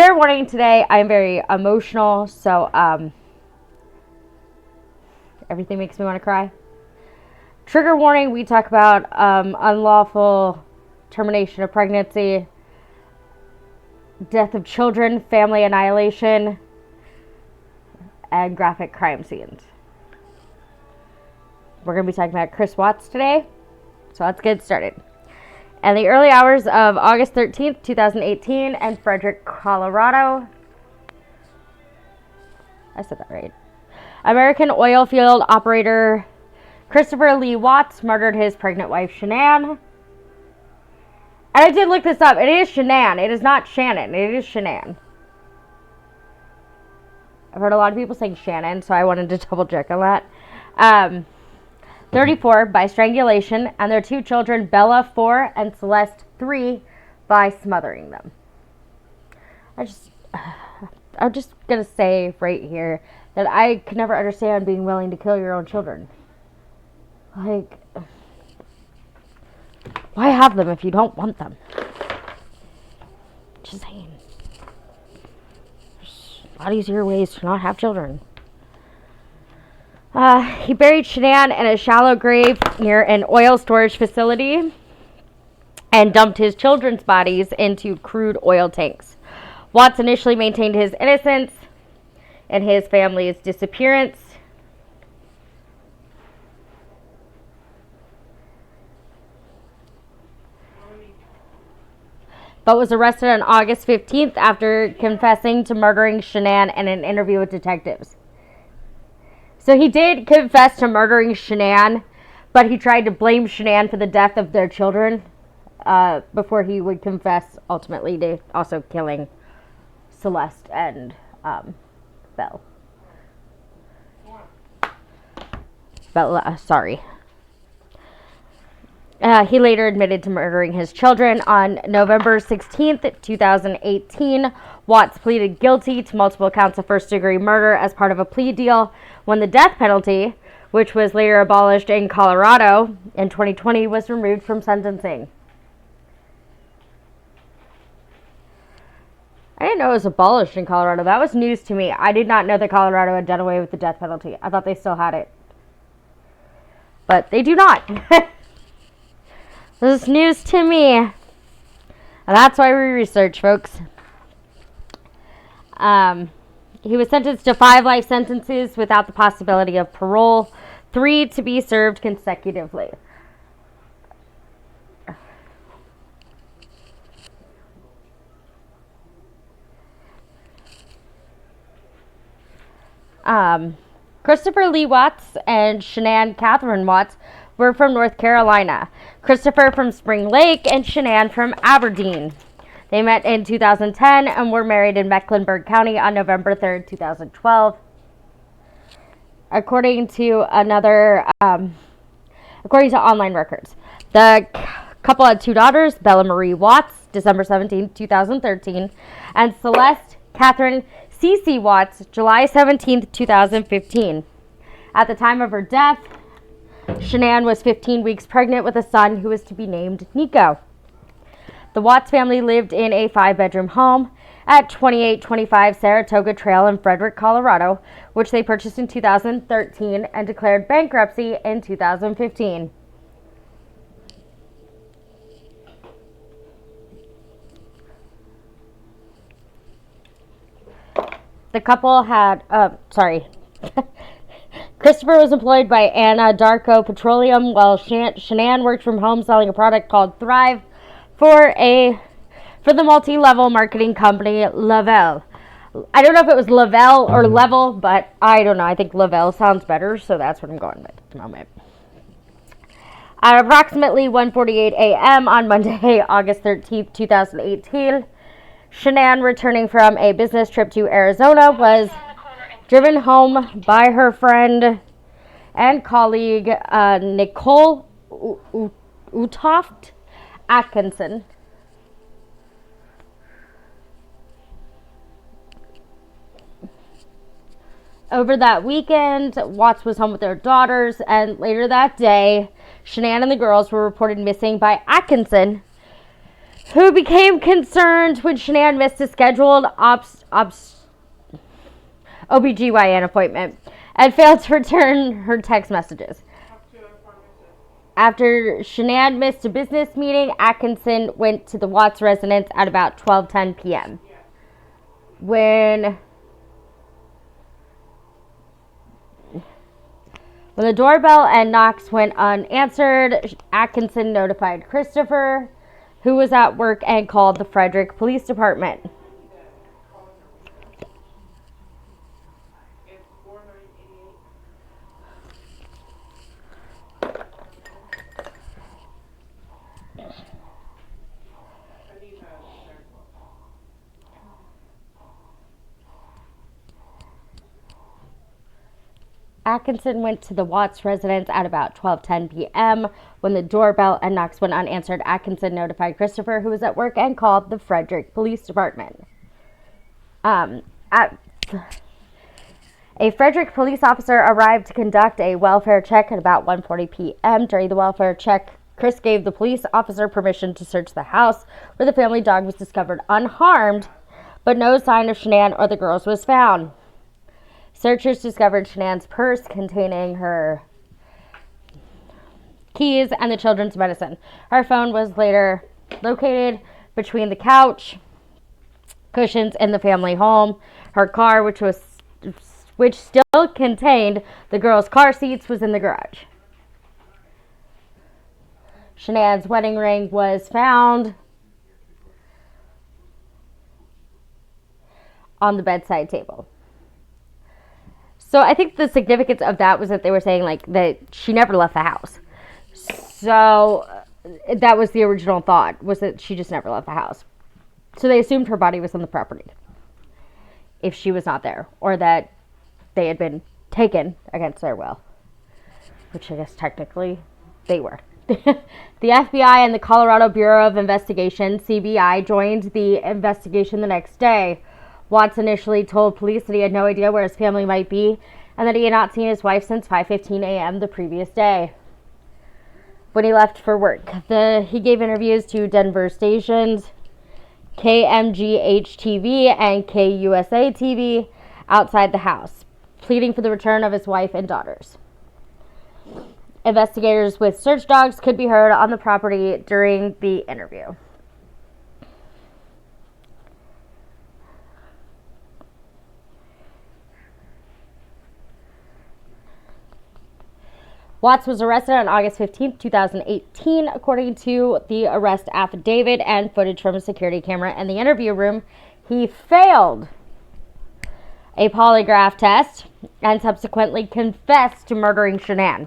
Fair warning, today I am very emotional, so everything makes me want to cry. Trigger warning, we talk about unlawful termination of pregnancy, death of children, family annihilation, and graphic crime scenes. We're going to be talking about Chris Watts today, so let's get started. In the early hours of August 13th, 2018, in Frederick, Colorado. I said that right. American oil field operator Christopher Lee Watts murdered his pregnant wife, Shannan. And I did look this up. It is Shannan. It is not Shannon. It is Shannan. I've heard a lot of people saying Shannon, so I wanted to double check on that. 34 by strangulation, and their two children, Bella 4 and Celeste 3, by smothering them. I'm just gonna say right here that I could never understand being willing to kill your own children. Like, why have them if you don't want them? Just saying. There's a lot easier ways to not have children. He buried Shannan in a shallow grave near an oil storage facility and dumped his children's bodies into crude oil tanks. Watts initially maintained his innocence in his family's disappearance. But was arrested on August 15th after confessing to murdering Shannan in an interview with detectives. So he did confess to murdering Shannan, but he tried to blame Shannan for the death of their children before he would confess ultimately to also killing Celeste and Bella. Sorry. He later admitted to murdering his children. On November 16th, 2018, Watts pleaded guilty to multiple counts of first-degree murder as part of a plea deal when the death penalty, which was later abolished in Colorado in 2020, was removed from sentencing. I didn't know it was abolished in Colorado. That was news to me. I did not know that Colorado had done away with the death penalty. I thought they still had it. But they do not. This is news to me. And that's why we research, folks. He was sentenced to 5 life sentences without the possibility of parole, 3 to be served consecutively. Christopher Lee Watts and Shannan Catherine Watts were from North Carolina. Christopher from Spring Lake and Shannan from Aberdeen. They met in 2010 and were married in Mecklenburg County on November 3rd, 2012. According to online records, the couple had 2 daughters, Bella Marie Watts, December 17, 2013, and Celeste Catherine Cece Watts, July 17, 2015. At the time of her death, Shannan was 15 weeks pregnant with a son who was to be named Nico. The Watts family lived in a 5-bedroom home at 2825 Saratoga Trail in Frederick, Colorado, which they purchased in 2013 and declared bankruptcy in 2015. The couple had, Christopher was employed by Anadarko Petroleum while Shannan worked from home selling a product called Thrive for the multi-level marketing company Lavelle. I don't know if it was Lavelle or Level, but I don't know. I think Lavelle sounds better, so that's what I'm going with at the moment. At approximately 1:48 a.m. on Monday, August 13th, 2018, Shannan, returning from a business trip to Arizona, was driven home by her friend and colleague Nicole Utoft Atkinson. Over that weekend, Watts was home with their daughters, and later that day, Shannan and the girls were reported missing by Atkinson, who became concerned when Shannan missed a scheduled OBGYN appointment and failed to return her text messages. After Shannan missed a business meeting, Atkinson went to the Watts residence at about 12:10 p.m. When the doorbell and knocks went unanswered, Atkinson notified Christopher, who was at work, and called the Frederick Police Department. Atkinson went to the Watts residence at about 12:10 p.m. When the doorbell and knocks went unanswered, Atkinson notified Christopher, who was at work, and called the Frederick Police Department. A Frederick police officer arrived to conduct a welfare check at about 1:40 p.m. During the welfare check, Chris gave the police officer permission to search the house, where the family dog was discovered unharmed, but no sign of Shannan or the girls was found. Searchers discovered Shannan's purse containing her keys and the children's medicine. Her phone was later located between the couch cushions in the family home. Her car, which still contained the girls' car seats, was in the garage. Shannan's wedding ring was found on the bedside table. So I think the significance of that was that they were saying like that she never left the house. So that was the original thought, was that she just never left the house. So they assumed her body was on the property if she was not there, or that they had been taken against their will, which I guess technically they were. The FBI and the Colorado Bureau of Investigation, CBI, joined the investigation the next day. Watts initially told police that he had no idea where his family might be and that he had not seen his wife since 5:15 a.m. the previous day when he left for work. He gave interviews to Denver stations KMGH-TV and KUSA-TV outside the house, pleading for the return of his wife and daughters. Investigators with search dogs could be heard on the property during the interview. Watts was arrested on August 15, 2018. According to the arrest affidavit and footage from a security camera in the interview room, he failed a polygraph test and subsequently confessed to murdering Shannan.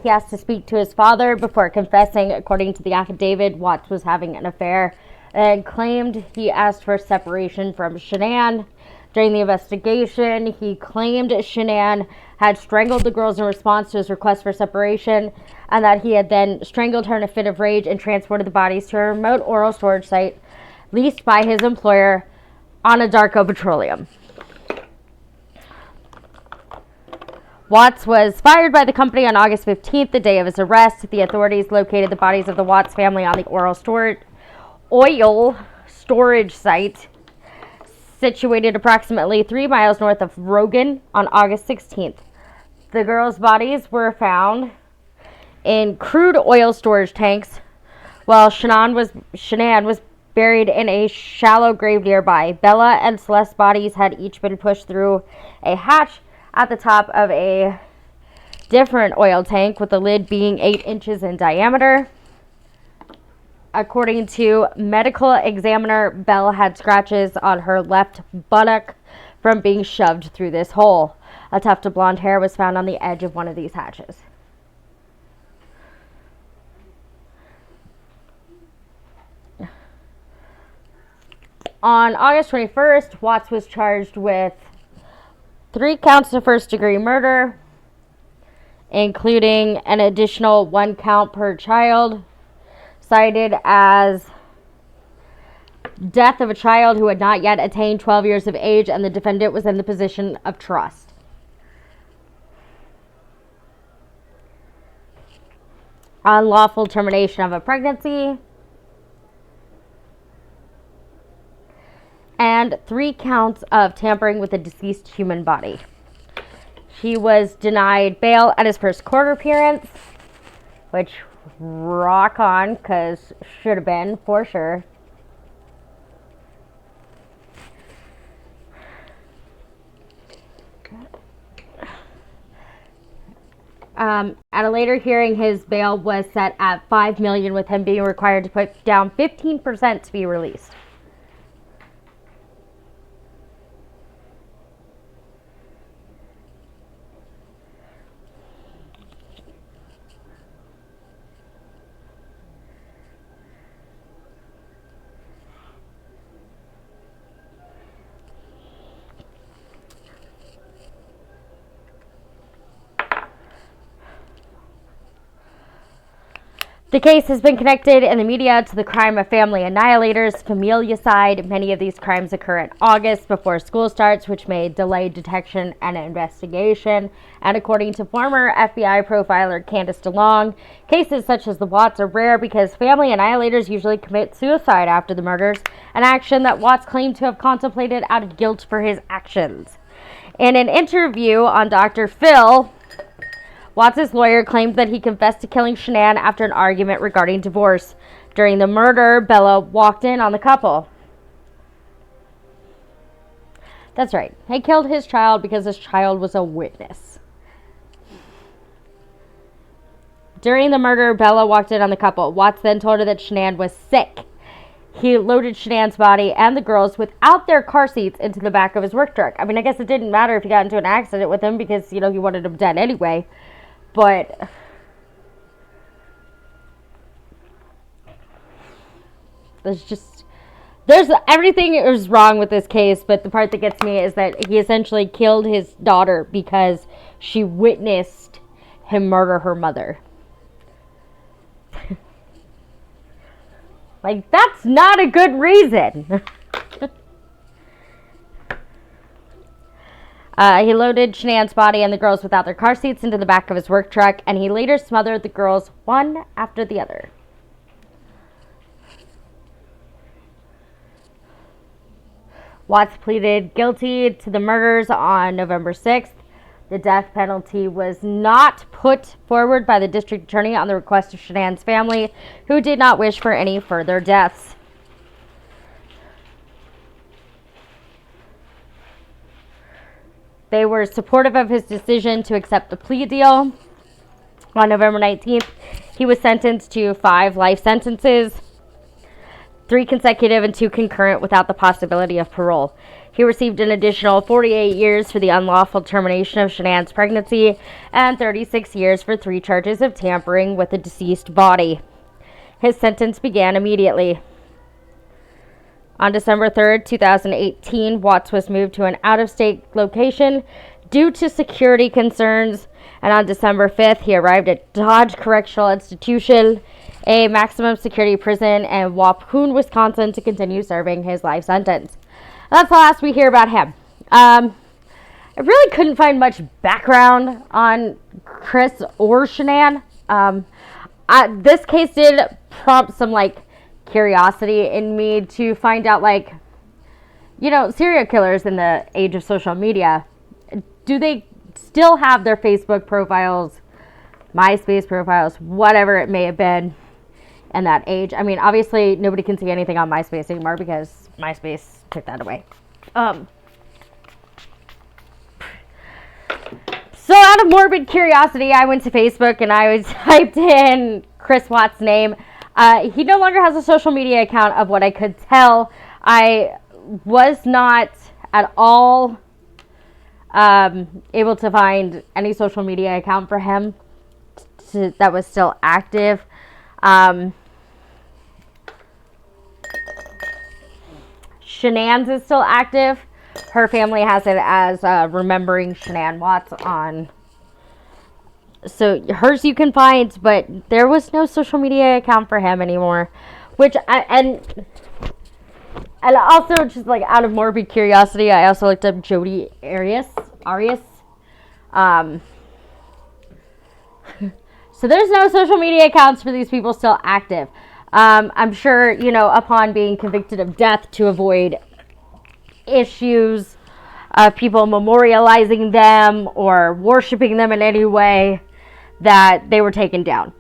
He asked to speak to his father before confessing. According to the affidavit, Watts was having an affair and claimed he asked for separation from Shannan. During the investigation, he claimed Shannan had strangled the girls in response to his request for separation, and that he had then strangled her in a fit of rage and transported the bodies to a remote oil storage site leased by his employer, Anadarko Petroleum. Watts was fired by the company on August 15th, the day of his arrest. The authorities located the bodies of the Watts family on the oil storage site situated approximately 3 miles north of Rogan on August 16th. The girls' bodies were found in crude oil storage tanks, while Shannan was buried in a shallow grave nearby. Bella and Celeste's bodies had each been pushed through a hatch at the top of a different oil tank, with the lid being 8 inches in diameter. According to medical examiner, Belle had scratches on her left buttock from being shoved through this hole. A tuft of blonde hair was found on the edge of one of these hatches. On August 21st, Watts was charged with 3 counts of first-degree murder, including an additional 1 count per child, cited as death of a child who had not yet attained 12 years of age, and the defendant was in the position of trust. Unlawful termination of a pregnancy, and 3 counts of tampering with a deceased human body. He was denied bail at his first court appearance, which rock on, because should have been for sure. At a later hearing, his bail was set at $5 million, with him being required to put down 15% to be released. The case has been connected in the media to the crime of family annihilators, familicide. Many of these crimes occur in August before school starts, which may delay detection and investigation. And according to former FBI profiler Candace DeLong, cases such as the Watts are rare because family annihilators usually commit suicide after the murders, an action that Watts claimed to have contemplated out of guilt for his actions. In an interview on Dr. Phil, Watts' lawyer claimed that he confessed to killing Shannan after an argument regarding divorce. During the murder, Bella walked in on the couple. That's right. He killed his child because his child was a witness. During the murder, Bella walked in on the couple. Watts then told her that Shannan was sick. He loaded Shannan's body and the girls without their car seats into the back of his work truck. I mean, I guess it didn't matter if he got into an accident with him because, he wanted them dead anyway. But everything is wrong with this case, but the part that gets me is that he essentially killed his daughter because she witnessed him murder her mother. Like, that's not a good reason. He loaded Shannan's body and the girls without their car seats into the back of his work truck, and he later smothered the girls one after the other. Watts pleaded guilty to the murders on November 6th. The death penalty was not put forward by the district attorney on the request of Shannan's family, who did not wish for any further deaths. They were supportive of his decision to accept the plea deal. On November 19th, he was sentenced to 5 life sentences, 3 consecutive and 2 concurrent without the possibility of parole. He received an additional 48 years for the unlawful termination of Shannan's pregnancy and 36 years for 3 charges of tampering with a deceased body. His sentence began immediately. On December 3rd, 2018, Watts was moved to an out-of-state location due to security concerns, and on December 5th, he arrived at Dodge Correctional Institution, a maximum security prison in Waupun, Wisconsin, to continue serving his life sentence. And that's the last we hear about him. I really couldn't find much background on Chris or Shannan. This case did prompt some, curiosity in me to find out, serial killers in the age of social media. Do they still have their Facebook profiles, MySpace profiles, whatever it may have been in that age? I mean, obviously, nobody can see anything on MySpace anymore because MySpace took that away. So out of morbid curiosity, I went to Facebook and I typed in Chris Watts' name. He no longer has a social media account of what I could tell. I was not at all able to find any social media account for him that was still active. Shannan's is still active. Her family has it as Remembering Shannan Watts on So hers you can find, but there was no social media account for him anymore. And also, just like out of morbid curiosity, I also looked up Jodi Arias. So there's no social media accounts for these people still active. I'm sure, upon being convicted of death, to avoid issues of people memorializing them or worshiping them in any way, that they were taken down.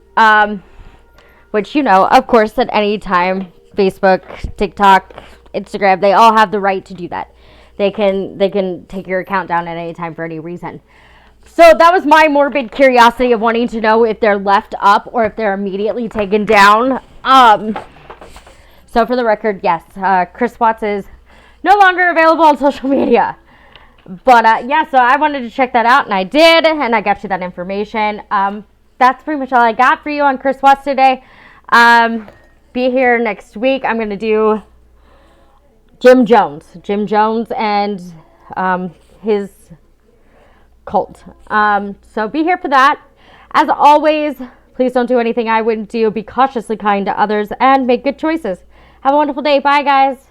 Which, of course, at any time, Facebook, TikTok, Instagram, they all have the right to do that. They can take your account down at any time for any reason. So that was my morbid curiosity of wanting to know if they're left up or if they're immediately taken down. So for the record, yes, Chris Watts is no longer available on social media. But so I wanted to check that out, and I did, and I got you that information. That's pretty much all I got for you on Chris Watts today. Be here next week. I'm going to do Jim Jones and his cult. So be here for that. As always, please don't do anything I wouldn't do. Be cautiously kind to others and make good choices. Have a wonderful day. Bye, guys.